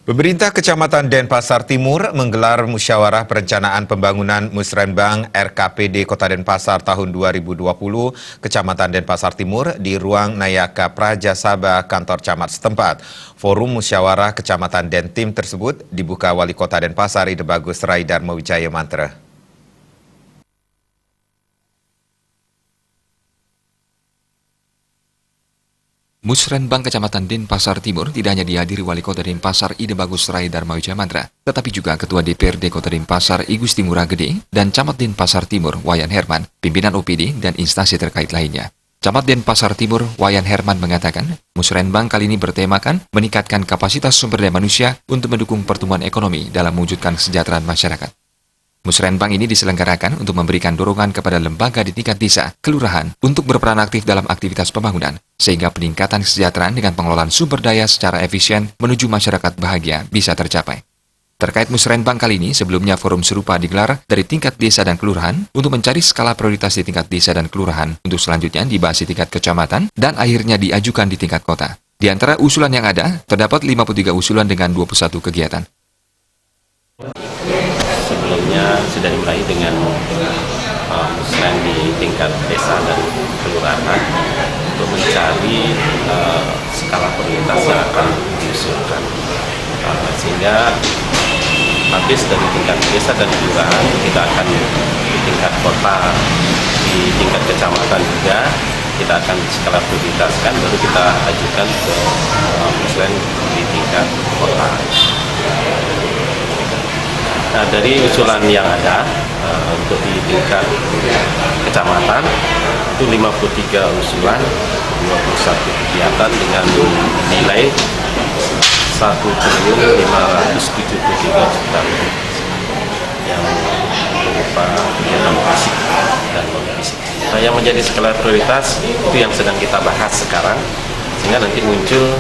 Pemerintah Kecamatan Denpasar Timur menggelar musyawarah perencanaan pembangunan Musrenbang RKPD Kota Denpasar tahun 2020 Kecamatan Denpasar Timur di ruang Nayaka Praja Sabha kantor camat setempat. Forum musyawarah Kecamatan Dentim tersebut dibuka Wali Kota Denpasar Ide Bagus Rai Darmawijaya Mantra. Musrenbang Kecamatan Denpasar Timur tidak hanya dihadiri Wali Kota Denpasar Ide Bagus Rai Darmawijaya Mantra, tetapi juga Ketua DPRD Kota Denpasar I Gusti Ngurah Gede dan Camat Denpasar Timur Wayan Herman, pimpinan OPD dan instansi terkait lainnya. Camat Denpasar Timur Wayan Herman mengatakan, Musrenbang kali ini bertemakan meningkatkan kapasitas sumber daya manusia untuk mendukung pertumbuhan ekonomi dalam mewujudkan kesejahteraan masyarakat. Musrenbang ini diselenggarakan untuk memberikan dorongan kepada lembaga di tingkat desa, kelurahan, untuk berperan aktif dalam aktivitas pembangunan, sehingga peningkatan kesejahteraan dengan pengelolaan sumber daya secara efisien menuju masyarakat bahagia bisa tercapai. Terkait Musrenbang kali ini, sebelumnya forum serupa digelar dari tingkat desa dan kelurahan untuk mencari skala prioritas di tingkat desa dan kelurahan untuk selanjutnya dibahas di tingkat kecamatan dan akhirnya diajukan di tingkat kota. Di antara usulan yang ada, terdapat 53 usulan dengan 21 kegiatan. Sebelumnya sudah dimulai dengan musren di tingkat desa dan kelurahan untuk mencari skala prioritas yang akan diusulkan, sehingga habis dari tingkat desa dan kelurahan kita akan di tingkat kota, di tingkat kecamatan juga kita akan skala prioritaskan, baru kita ajukan ke musren di tingkat kota. Nah, dari usulan yang ada untuk di tingkat kecamatan itu 53 usulan, 21 kegiatan dengan nilai 1.573 juta yang berupa kegiatan fisik dan non-fisik. Nah, yang menjadi skala prioritas itu yang sedang kita bahas sekarang, sehingga nanti muncul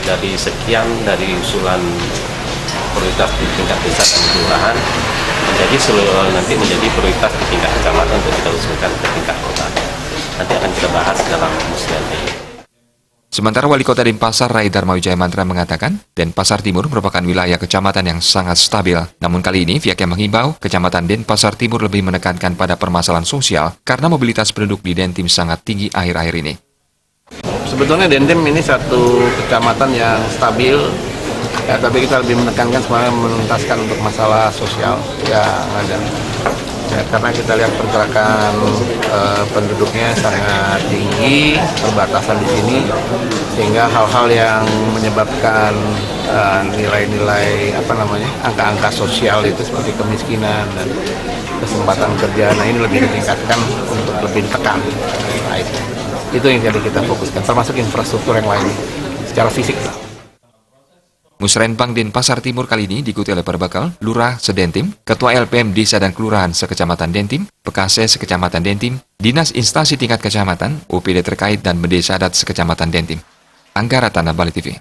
dari sekian dari usulan prioritas di tingkat desa dan kelurahan nanti menjadi prioritas di tingkat kecamatan untuk kita usulkan ke tingkat kota. Nanti akan kita bahas dalam musren ini. Sementara Wali Kota Denpasar Rai Darmawijaya Mantra mengatakan, Denpasar Timur merupakan wilayah kecamatan yang sangat stabil. Namun kali ini pihaknya menghimbau Kecamatan Denpasar Timur lebih menekankan pada permasalahan sosial karena mobilitas penduduk di Dentim sangat tinggi akhir-akhir ini. Sebetulnya Dentim ini satu kecamatan yang stabil. Ya, tapi kita lebih menekankan sebenarnya menuntaskan untuk masalah sosial yang ada. Ya, karena kita lihat pergerakan penduduknya sangat tinggi, perbatasan di sini, sehingga hal-hal yang menyebabkan nilai-nilai angka-angka sosial itu seperti kemiskinan dan kesempatan kerja, nah ini lebih ditingkatkan untuk lebih ditekan. Nah, itu yang jadi kita fokuskan, termasuk infrastruktur yang lain secara fisik. Musrenbang Denpasar Timur kali ini diikuti oleh Perbekal, Lurah Sedentim, Ketua LPM Desa dan Kelurahan Sekecamatan Dentim, Pekase Sekecamatan Dentim, Dinas Instansi Tingkat Kecamatan, OPD terkait dan Mendesa Adat Sekecamatan Dentim. Anggara Tanah Bali TV.